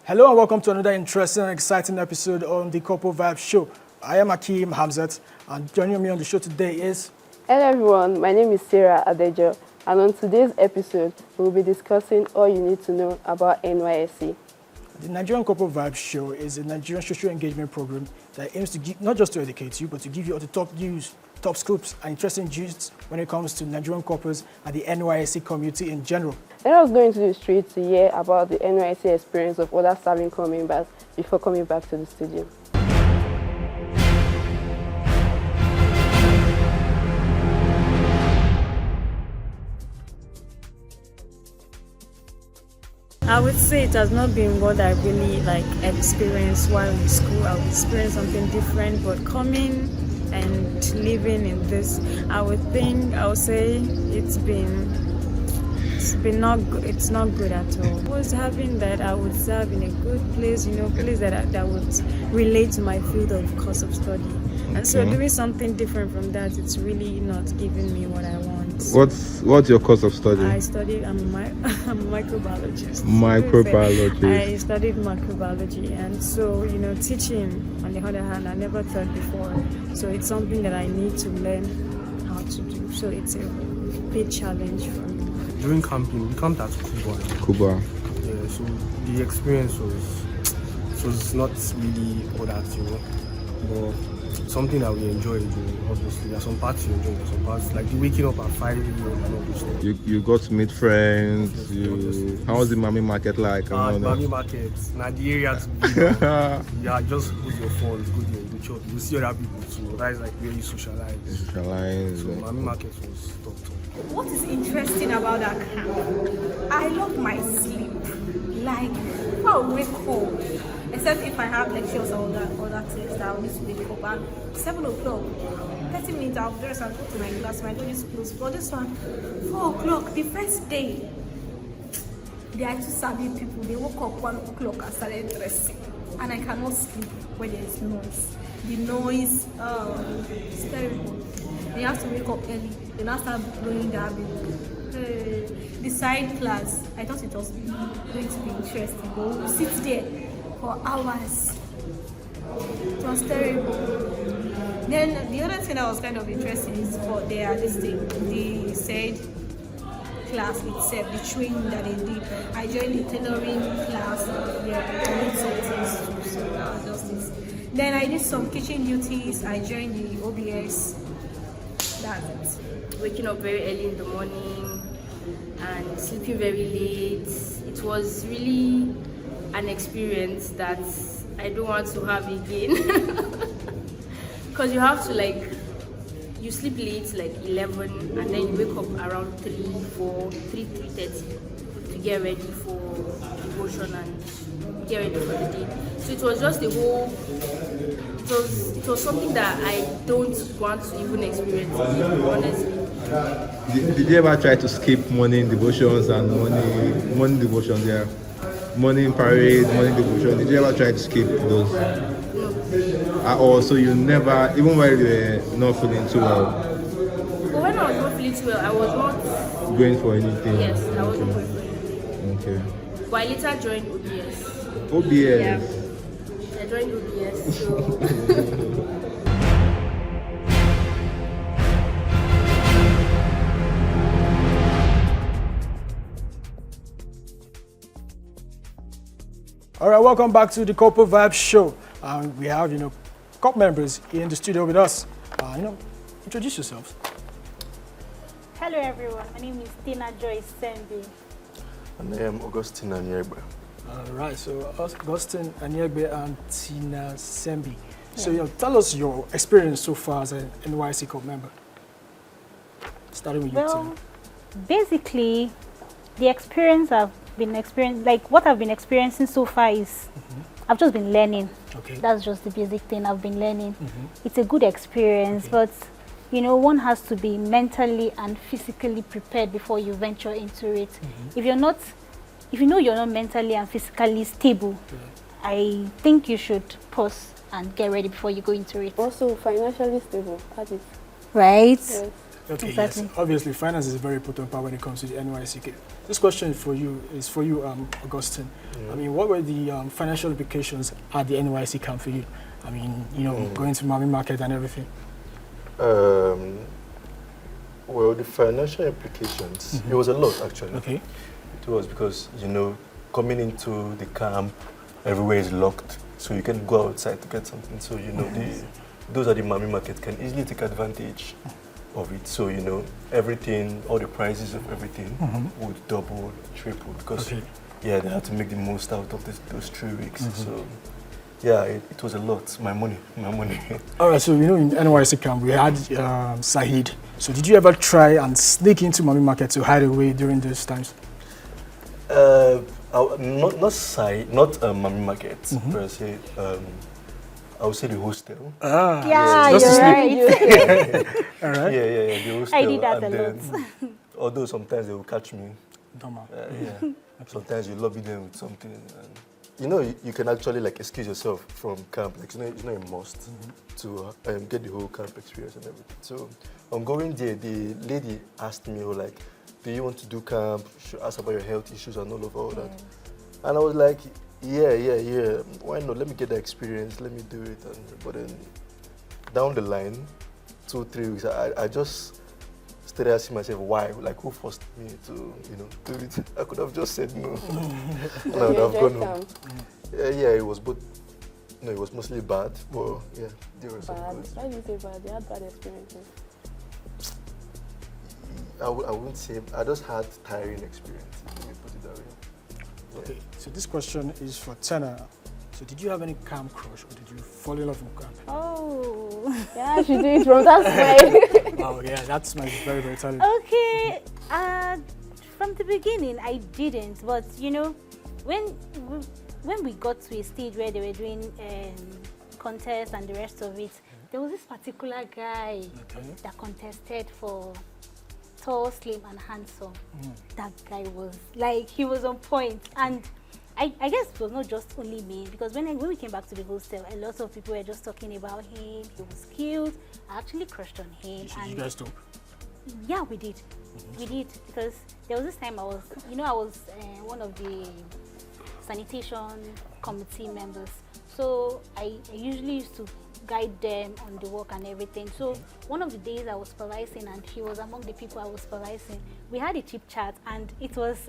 Hello and welcome to another interesting and exciting episode on the CorpersVibez show. I am Akeem Hamzat, and joining me on the show today is... Hello everyone, my name is Sarah Adejo, and on today's episode, we'll be discussing all you need to know about NYSC. The Nigerian CorpersVibez show is a Nigerian social engagement program that aims to give, not just to educate you, but to give you all the top news, top scoops, and interesting gist when it comes to Nigerian corpers and the NYSC community in general. Then I was going to the street to hear about the NYSC experience of other serving corps members before coming back to the studio. I would say it has not been what I really experienced while in school. I've experienced something different, but coming and living in this, I would say it's not good at all. I was having that I would serve in a good place, place that would relate to my field of course of study. And so doing something different from that, it's really not giving me what I want. What's your course of study? I'm a microbiologist. Microbiologist. I studied microbiology, and so teaching on the other hand, I never thought before. So it's something that I need to learn how to do. So it's a big challenge for me. During camping, we camped at Cuba. Yeah, so the experience was not really all that, but something that we enjoy doing, obviously. There's some parts you enjoy, there's some parts like the waking up at 5 a.m. and all those things. You got to meet friends. How was the Mami market like? Mami market, the area to be. Yeah, just put your phone, go there, go chop. You see other people too. That is like where you socialize. So Mami market was top. What is interesting about that camp? I love my sleep. Like, if I wake up, except if I have lectures or other things that I need to wake up at 7 o'clock, 30 minutes I'll dress and go to my class. My door is closed. But this one, 4 o'clock, the first day, they are two savvy people. They woke up 1 o'clock and started dressing. And I cannot sleep when there is noise. The noise, it's terrible. They have to wake up early. They now start blowing their bell. The side class, I thought it was going to be interesting, but we'll sit there for hours. It was terrible. Then the other thing that was kind of interesting is for the said class itself, the training that they did. I joined the tailoring class. I did some things too, so that was just it. Then I did some kitchen duties. I joined the OBS. That's it. Waking up very early in the morning and sleeping very late. It was really an experience that I don't want to have again. Because you have to you sleep late 11 and then you wake up around 3:30 to get ready for devotion and get ready for the day. So it was just it was something that I don't want to even experience, honestly. Did you ever try to skip morning devotions and morning devotions? Yeah, morning parade, morning devotion. Did you ever try to skip those? No. Or so you never, even while you were not feeling too well? But when I was not feeling too well, I was not going for anything. Yes, I wasn't going for anything. Okay. But I later joined OBS. OBS? Yeah. I joined OBS, so... All right, welcome back to the CorpersVibez show. We have, corp members here in the studio with us. Introduce yourselves. Hello everyone, my name is Tina Joyce Sembi. And I am Augustine Anyegbe. All right, so Augustine Anyegbe and Tina Sembi. So tell us your experience so far as an NYSC corp member. Starting with you, Tina. Basically, the experience what I've been experiencing so far is I've just been learning. Okay. That's just the basic thing I've been learning. It's a good experience, but one has to be mentally and physically prepared before you venture into it. If you know you're not mentally and physically stable, I think you should pause and get ready before you go into it. Also financially stable, at it. Right? Yes. Okay, Exactly. yes. Obviously, finance is a very important part when it comes to the NYSC. This question is for you, Augustine. I mean, what were the financial implications at the NYSC camp for you? I mean, going to Mami Market and everything. Well, the financial implications, it was a lot actually. Okay. It was because, coming into the camp, everywhere is locked, so you can go outside to get something. So, those are the Mami Market can easily take advantage of it. So, everything, all the prices of everything would double, triple, because, they had to make the most out of those 3 weeks. So, yeah, it was a lot. My money. All right, so in NYSC camp we had Sahid. So did you ever try and sneak into Mami Market to hide away during those times? Not Mami Market per se. I would say the hostel. Yeah, just you're to right. All right. Yeah, the hostel. I did that and a then, lot. although sometimes they will catch me. Normal. Sometimes you lobby them with something. And, you can actually excuse yourself from camp. It's not a must to get the whole camp experience and everything. So on going there, the lady asked me, do you want to do camp? She asked about your health issues and all that. And I was like, yeah. Why not? Let me get the experience. Let me do it. But then down the line, 2-3 weeks, I just started asking myself why. Who forced me to, do it? I could have just said no. I would have gone home. Yeah, it was both. No, it was mostly bad, but yeah, there were some good. Why do you say bad? You had bad experiences. I wouldn't say. I just had tiring experience. Let me put it that way. Yeah. Okay, so this question is for Tana. So did you have any camp crush, or did you fall in love with camp? Oh. Yeah, she did from that way. Oh yeah, that's my very, very talent. Okay. From the beginning, I didn't. But when we got to a stage where they were doing contests and the rest of it, there was this particular guy that contested for tall, slim, and handsome. That guy was he was on point. And I guess it was not just only me, because when we came back to the hostel, a lot of people were just talking about him. He was cute. I actually crushed on him. Did you guys talk? Yeah, we did. We did, because there was this time I was one of the sanitation committee members. So I usually used to guide them on the work and everything. So one of the days I was supervising, and he was among the people I was supervising. We had a chip chat, and it was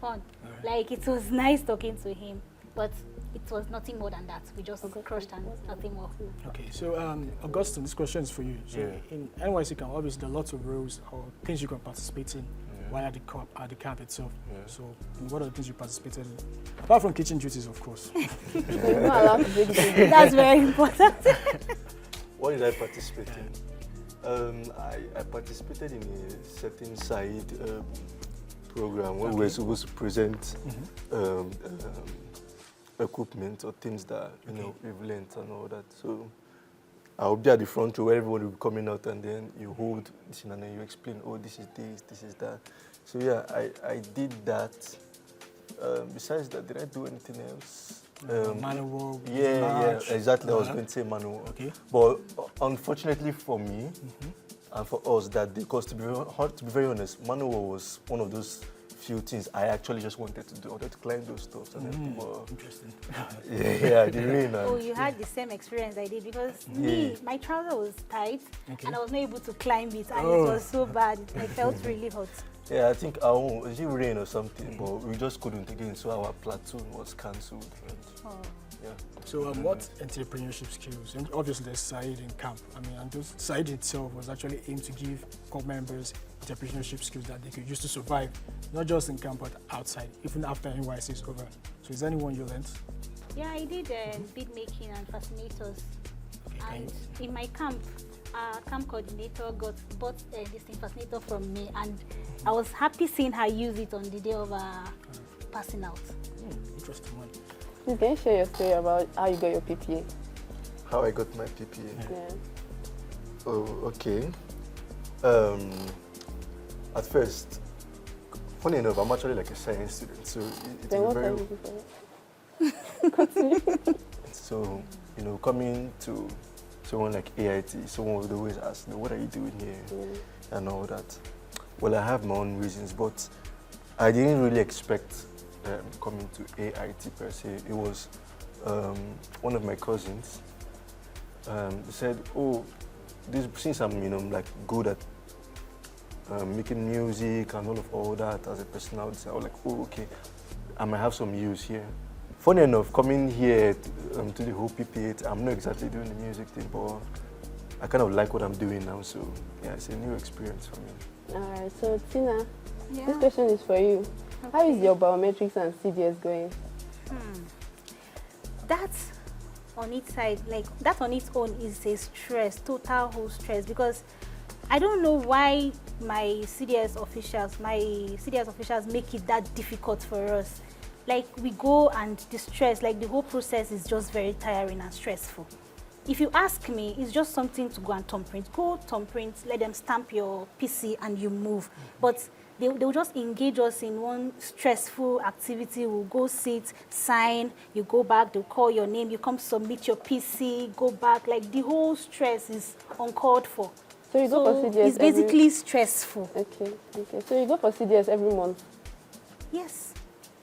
fun. It was nice talking to him, but it was nothing more than that. We just crushed and nothing more. Okay, so Augustine, this question is for you. So in NYSC camp, obviously there are lots of roles or things you can participate in while at the camp itself. So what are the things you participated in? Apart from kitchen duties, of course. You're not allowed to break the thing. That's very important. What did I participate in? I participated in a certain side program where we were supposed to present equipment or things that we've learned and all that. So I'll be at the front row where everyone will be coming out, and then you hold this and then you explain, oh, this is this, this is that. So yeah, I did that. Besides that, did I do anything else? Manual. Yeah, exactly. I was going to say manual. Okay. But unfortunately for me and for us that day, because to be very honest, manual was one of those few things I actually just wanted to do. I wanted to climb those stuff. And everything. Interesting. Yeah, the rain. Oh, you had the same experience I did, because my trouser was tight and I was not able to climb it, and it was so bad. I felt really hot. Yeah, I think our own, was it rain or something, but we just couldn't again, so our platoon was cancelled. Yeah. So what entrepreneurship skills? And obviously there's Said in camp. I mean, and those Said itself was actually aimed to give corps members entrepreneurship skills that they could use to survive, not just in camp but outside, even after NYSC is over. So is there anyone you learned? Yeah, I did bead making and fascinators. Okay, and in my camp, camp coordinator bought this thing fascinator from me, and I was happy seeing her use it on the day of passing out. Interesting one. Please, can you share your story about how you got your PPA? How I got my PPA? Yeah. Oh, okay. At first, funny enough, I'm actually like a science student, so it's very. So, coming to someone like AIT, someone would always ask, what are you doing here? and all that. Well, I have my own reasons, but I didn't really expect coming to AIT per se. It was one of my cousins. They said, "Oh, since I'm like good at making music and all that as a personality," I was like, "Oh, okay, I might have some use here." Funny enough, coming here to the whole PPA, I'm not exactly doing the music thing, but I kind of like what I'm doing now. So yeah, it's a new experience for me. All right. So Tina, this question is for you. Okay. How is your biometrics and CDS going? That's on its side, like that on its own is a stress, total whole stress, because I don't know why my CDS officials make it that difficult for us. Like we go and the stress, like the whole process is just very tiring and stressful. If you ask me, it's just something to go and thumb print. Go thumb print, let them stamp your PC and you move. But they'll just engage us in one stressful activity. We'll go sit, sign, you go back, they'll call your name, you come submit your PC, go back. Like the whole stress is uncalled for. So you go for CDS it's basically stressful. Okay. So you go for CDS every month? Yes.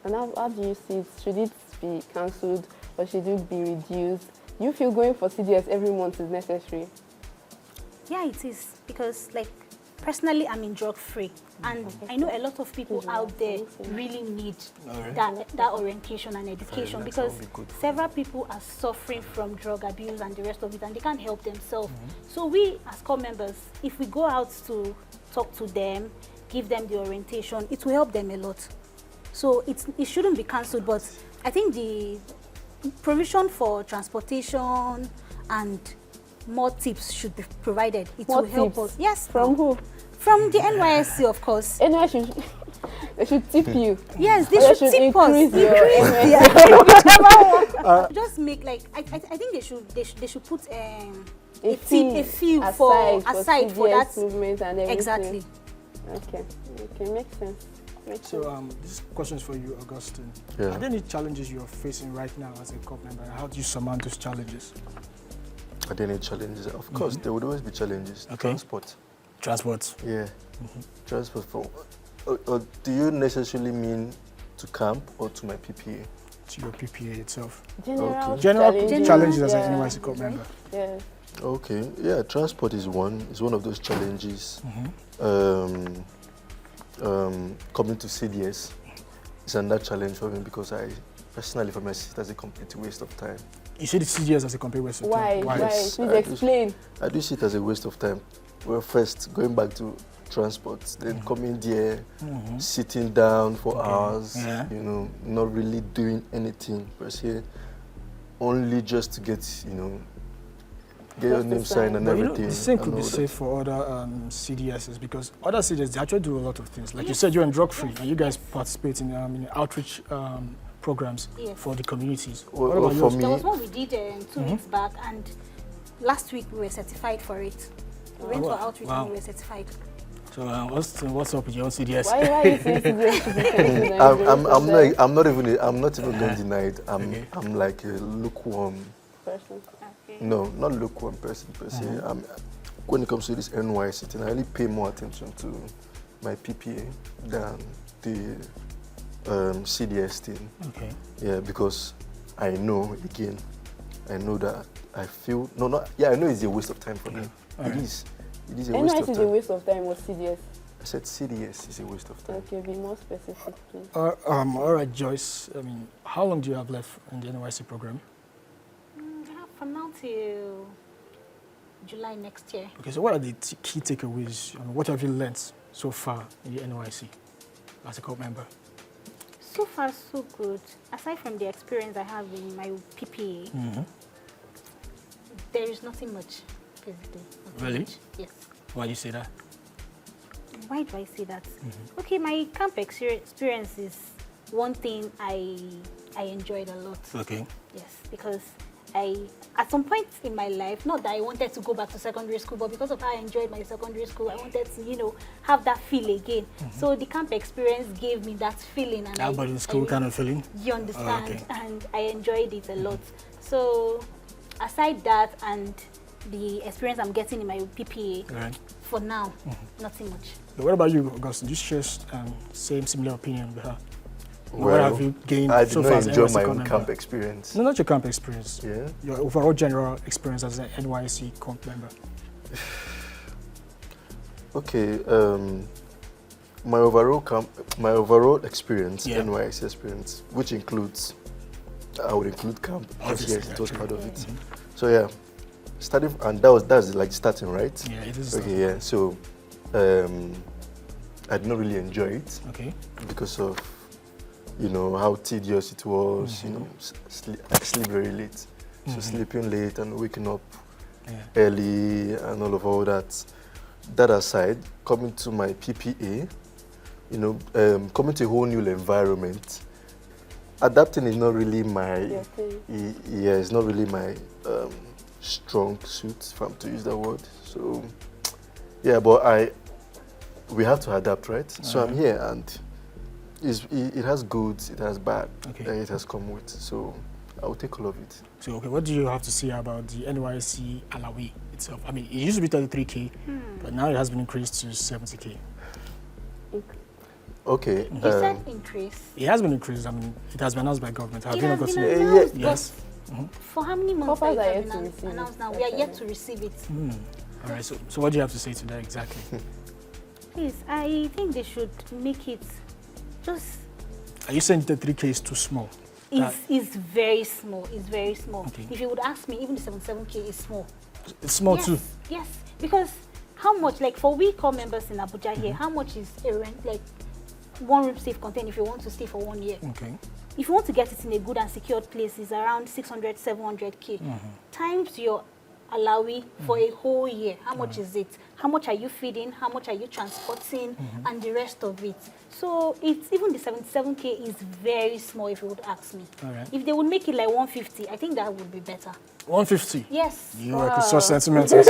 And how do you see it? Should it be cancelled or should it be reduced? You feel going for CDS every month is necessary? Yeah, it is. Because, like, personally, I'm in drug-free. And I know a lot of people out there really need that orientation and education, because several people are suffering from drug abuse and the rest of it, and they can't help themselves. So we, as core members, if we go out to talk to them, give them the orientation, it will help them a lot. So it shouldn't be cancelled, but I think the provision for transportation and more tips should be provided. It will help us. Yes. From who? From the NYSC, of course. NYSC they should tip you. Yes, they should tip us. Increase just make like I think they should put a fee aside for that movement and everything. Exactly. Okay, makes sense. So this question is for you, Augustine. Yeah. Are there any challenges you're facing right now as a corp member? How do you surmount those challenges? Are there any challenges? Of course, there would always be challenges. Okay. Transport. Yeah. Transport for. Do you necessarily mean to camp or to my PPA? To your PPA itself. General challenges as an NYSC corp member. Yeah. Okay. Yeah, transport is one of those challenges. Coming to CDS is another challenge for me, because I personally, for myself, that's a complete waste of time. You see the CDS as a complete waste of time? Why? Please explain. I do see it as a waste of time. Well, first, going back to transport, then coming there, sitting down for hours, not really doing anything per se, only just to get, get your name signed and everything. The same could be said for other CDSs, because other CDSs, they actually do a lot of things. Like you said, you're in drug-free, and you guys participate in outreach programs for the communities. Well, for me, there was one we did 2 weeks back, and last week we were certified for it. We went for outreach and we were certified. So what's up with your own CDS? Why you saying CDS? I'm not even going to deny it. I'm like a lukewarm person. No, not lukewarm person per se. When it comes to this NYSC thing, I really pay more attention to my PPA than the CDS thing. Okay. Yeah, because I know that I feel I know it's a waste of time for them. It is a waste of time. NYSC is a waste of time, or CDS? I said CDS is a waste of time. Okay, be more specific, please. All right, Joyce. How long do you have left in the NYSC program? From now till July next year. Okay, so what are the key takeaways? What have you learned so far in the NYSC as a corp member? So far, so good. Aside from the experience I have in my PPA, there is nothing much, basically. Really? Much. Yes. Why do you say that? Why do I say that? Okay, my camp experience is one thing I enjoyed a lot. Okay. Yes, because at some point in my life, not that I wanted to go back to secondary school, but because of how I enjoyed my secondary school, I wanted to, have that feel again. So the camp experience gave me that feeling. And but in school kind of feeling? You understand, and I enjoyed it a lot. So aside that, and the experience I'm getting in my PPA. Right. For now, nothing much. But what about you, Augustine? Do you share similar opinion with her? Well, What have you gained I did so not far as enjoy NYSC my corps own member? camp experience. No, not your camp experience. Yeah. Your overall general experience as an NYSC corps member. Okay. My overall experience, Yeah. NYSC experience, which includes, I would include camp. Because Obviously, yes, it was actually. part of it. So yeah, starting, and that's like starting, right? Yeah, it is. Okay, yeah. So I did not really enjoy it Okay. because of, how tedious it was. I sleep very late, so sleeping late and waking up early and all that. That aside, coming to my PPA, coming to a whole new environment, adapting is not really my, it's not really my strong suit, if I'm to use that word. So, yeah, but we have to adapt, right? So I'm here, and it has goods, it has bad, that it has come with. So I will take all of it. So, okay, what do you have to say about the NYSC Allawee itself? I mean, it used to be 33K, but now it has been increased to 70K. Okay. You said increase. It has been increased. I mean, it has been announced by government. Have It you not has gotten been it? announced, Yes. but for how many months Corpers that are it yet has to been receive announced it. now? We are yet to receive it. All right, so what do you have to say to that exactly? Please, I think they should make it just. Are you saying 33K is too small? It's very small. It's very small. Okay. If you would ask me, even the 77K is small. It's small yes, too. Yes, because how much, like for we core members in Abuja here, how much is a rent, like one room safe contained if you want to stay for 1 year? Okay. If you want to get it in a good and secured place, it's around 600, 700K. Times your Allawee for a whole year. How much is it? How much are you feeding? How much are you transporting? And the rest of it. So it's even the 77K is very small if you would ask me. All right. If they would make it like 150, I think that would be better. 150? Yes. You are so sentimental.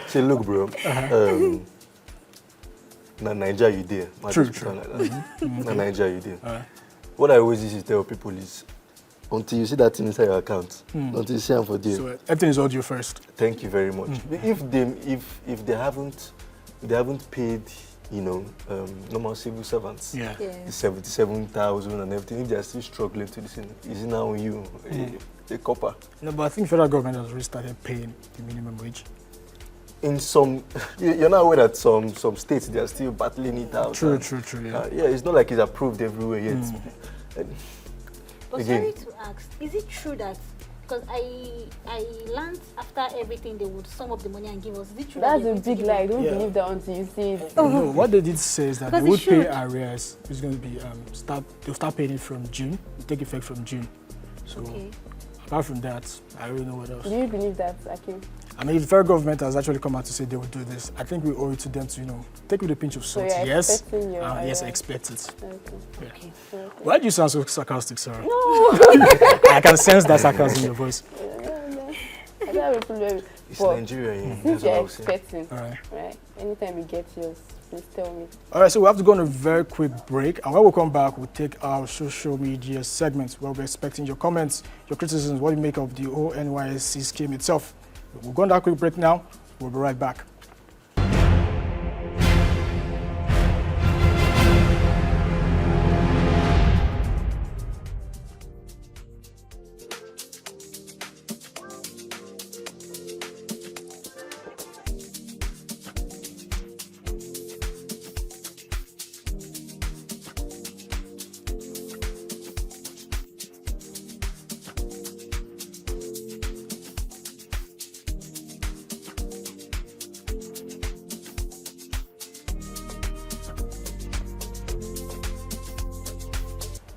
Say, look, bro. Na Nigeria you there. True. Like na Nigeria you there. What I always used to tell people is, until you see that thing inside your account, until you see them for there. So everything is audio first. Thank you very much. If they haven't paid, normal civil servants, the 77,000 and everything, if they are still struggling to this, is it now on you, a copper? No, but I think federal government has already started paying the minimum wage. In some, you're not aware that some states they are still battling it out. True. Yeah. It's not like it's approved everywhere yet. But Again. sorry to ask, is it true that, because I learned after everything they would sum up the money and give us, is it true That's that a they're going to big give lie. us- Don't Yeah. believe that until you see it. No, what they did say is that they Because would it pay should. arrears. It's going to be they'll start paying it from June. It'll take effect from June. So Okay. apart from that, I don't know what else. Do you believe that, Akim? I mean, if the federal government has actually come out to say they will do this, I think we owe it to them to, take it with a pinch of So salt. you're Yes, expecting your yes, I arrears. expect it. Okay. Why do you sound so sarcastic, Sarah? No. I can sense that sarcasm in your voice. I don't have a problem. It's But Nigeria. since That's what I you're was saying. expecting, All right. right? Anytime you get yours, please tell me. All right, so we have to go on a very quick break. And when we come back, we'll take our social media segments where we're expecting your comments, your criticisms, what you make of the whole NYSC scheme itself. We'll go on that quick break now. We'll be right back.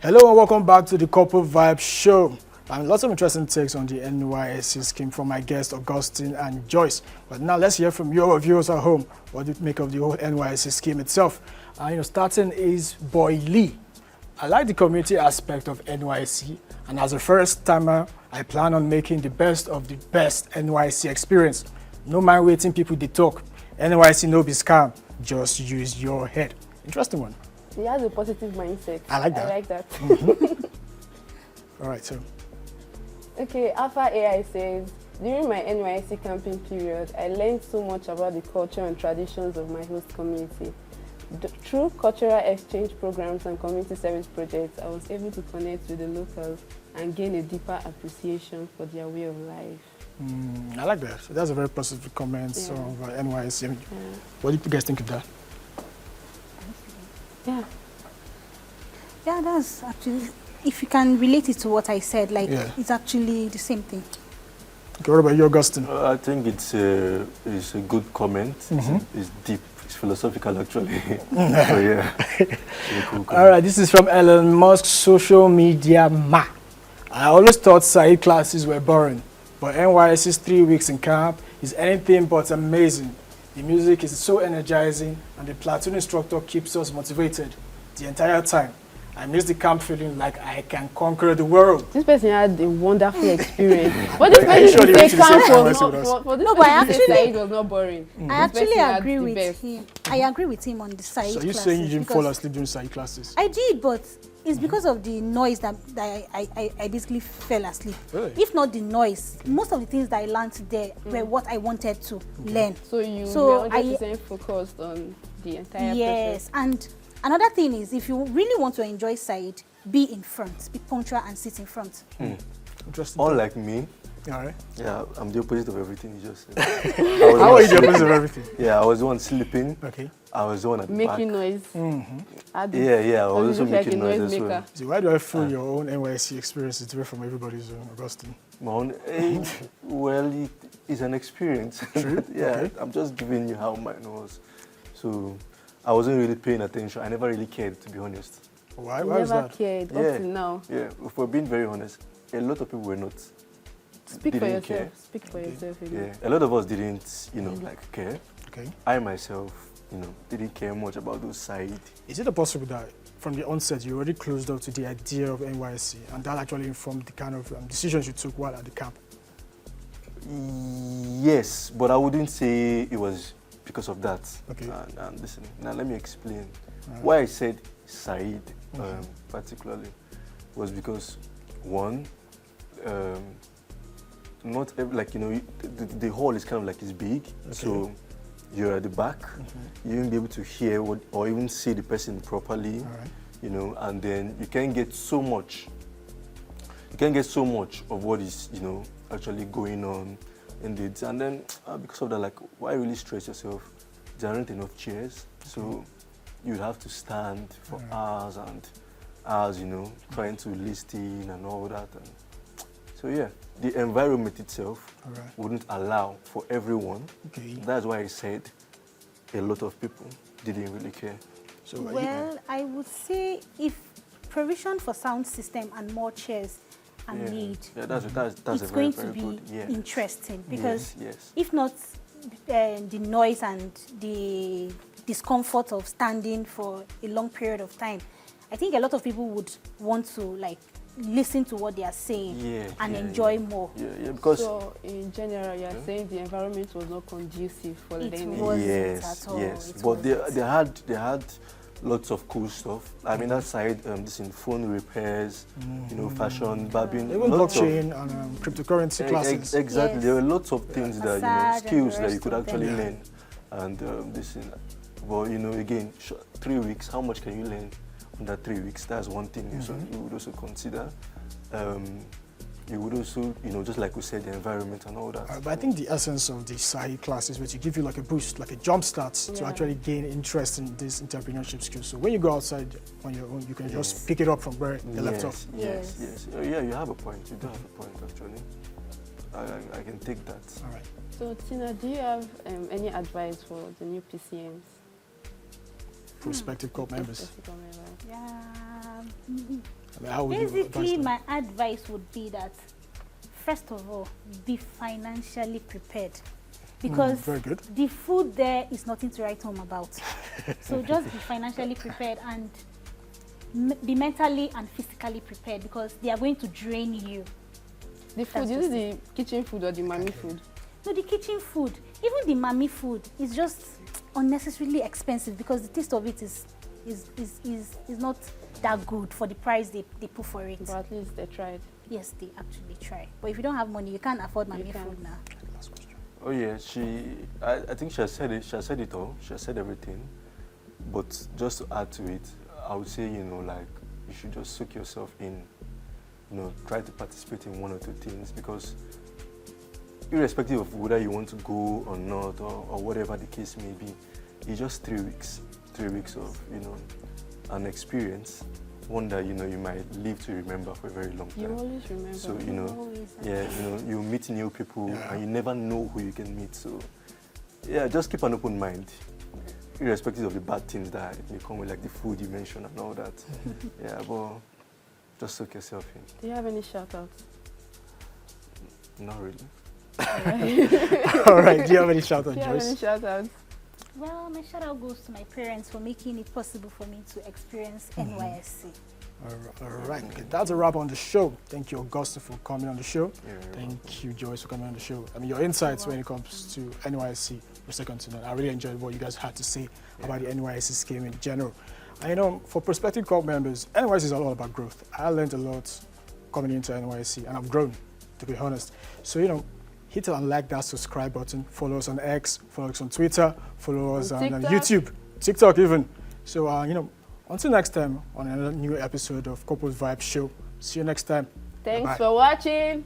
Hello and welcome back to the CorpersVibez show. Lots of interesting takes on the NYSC scheme from my guests Augustine and Joyce. But now let's hear from your viewers at home. What do you make of the whole NYSC scheme itself? Starting is Boy Lee. I like the community aspect of NYSC, and as a first timer, I plan on making the best of the best NYSC experience. No mind waiting people they talk. NYSC no be scam. Just use your head. Interesting one. He has a positive mindset. I like that. I like that. All right, so Okay, Alpha AI says, During my NYSC camping period, I learned so much about the culture and traditions of my host community. Through cultural exchange programs and community service projects, I was able to connect with the locals and gain a deeper appreciation for their way of life. I like that. So that's a very positive comment of NYSC. What do you guys think of that? Yeah. Yeah, that's actually, if you can relate it to what I said, like it's actually the same thing. Okay, what about you, Augustine? I think it's a good comment. It's deep. It's philosophical, actually. So yeah. Cool. All right, this is from Elon Musk's social media ma. I always thought Said classes were boring, but NYSC's 3 weeks in camp is anything but amazing. The music is so energizing, and the platoon instructor keeps us motivated the entire time. I miss the camp feeling like I can conquer the world. This person had a wonderful experience. But this person say camp was not, for this person say Said was not boring. I actually agree with him. I agree with him on the Said classes. So you're saying you didn't fall asleep during Said classes? I did, but it's because of the noise that I basically fell asleep. Really? If not the noise, most of the things that I learned there were what I wanted to learn. So you were 100% focused on the entire process. Yes, and another thing is, if you really want to enjoy Said, be in front, be punctual and sit in front. Interesting. Unlike me, all right. Yeah, I'm the opposite of everything you just said. How are you the opposite of everything? Yeah, I was the one sleeping. Okay. I was the one at the making back. noise. Yeah, I was also making noise as well. See, why do I feel your own NYSC experience is different from everybody's own, Augustine? My own, well, it's an experience. True. Yeah, Okay. I'm just giving you how mine was. So I wasn't really paying attention. I never really cared, to be honest. Why was never that? cared up till now. Yeah, if we're being very honest, a lot of people were not. Speak for yourself. Care. Speak for yourself. Again. Yeah, a lot of us didn't, like care. Okay. I myself, didn't care much about those sides. Is it possible that from the onset you already closed up to the idea of NYSC and that actually informed the kind of decisions you took while at the camp? Yes, but I wouldn't say it was because of that. Okay. And listen, now let me explain. Why I said Said particularly was because, one, not every, like, the hall is kind of like it's big, so you're at the back, you won't be able to hear what, or even see the person properly, and then you can get so much. You can get so much of what is, actually going on in the, and then because of that, like, why really stress yourself? There aren't enough chairs, so you'd have to stand for hours and hours, trying to listen and all that. And so yeah, the environment itself wouldn't allow for everyone. Okay. That's why I said a lot of people didn't really care. So well, I would say if provision for sound system and more chairs are made, it's going to be interesting, because if not the noise and the discomfort of standing for a long period of time, I think a lot of people would want to listen to what they are saying and enjoy more. Because so in general, you are saying the environment was not conducive for learning. Yes, at all. Yes, but they had lots of cool stuff. I mean, that side, this in phone repairs, fashion, barbing, even blockchain and cryptocurrency classes. Exactly, there were lots of things that skills that you could actually learn, and this. But again, 3 weeks. How much can you learn in that 3 weeks? That's one thing you would also consider. You would also, just like we said, the environment and all that. But I think the essence of the Sahi class is to give you like a boost, like a jump start to actually gain interest in this entrepreneurship skills. So when you go outside on your own, you can just pick it up from where they left off. Yes. Yeah, you have a point. You do have a point, actually. I can take that. All right. So Tina, do you have any advice for the new PCMs? Prospective corp members. Basically, my advice would be that, first of all, be financially prepared, because very good. The food there is nothing to write home about. So just be financially prepared and be mentally and physically prepared, because they are going to drain you. The food, is it the kitchen food or the mommy food? No, the kitchen food. Even the mommy food is just unnecessarily expensive, because the taste of it is not that good for the price they put for it. But at least they tried. Yes, they actually try. But if you don't have money, you can't afford mommy food now. Oh yeah, I think she has said it. She has said it all. She has said everything. But just to add to it, I would say, you know, like, you should just soak yourself in. You know, try to participate in one or two things, because irrespective of whether you want to go or not, or whatever the case may be, it's just 3 weeks. 3 weeks of, you know, an experience, one that, you know, you might live to remember for a very long time. You always remember. So, you know, yeah, you know, you meet new people and you never know who you can meet. So, yeah, just keep an open mind, irrespective of the bad things that may come with, like the food you mentioned and all that. Yeah, but just soak yourself in. Do you have any shout-outs? Not really. All right, do you have any shout-outs, Do you have Joyce? any shout-outs? Well, my shout out goes to my parents for making it possible for me to experience NYSC. All right, okay, that's a wrap on the show. Thank you, Augusta, for coming on the show. Yeah, Thank you, Joyce, for coming on the show. I mean, your insights when it comes to NYSC were second to none. I really enjoyed what you guys had to say about the NYSC scheme in general. And you know, for prospective corp members, NYSC is all about growth. I learned a lot coming into NYSC, and I've grown, to be honest. So, you know, hit and like that subscribe button. Follow us on X, follow us on Twitter, follow us on YouTube, TikTok even. So, you know, until next time on another new episode of CorpersVibez Show. See you next time. Thanks Bye-bye. for watching.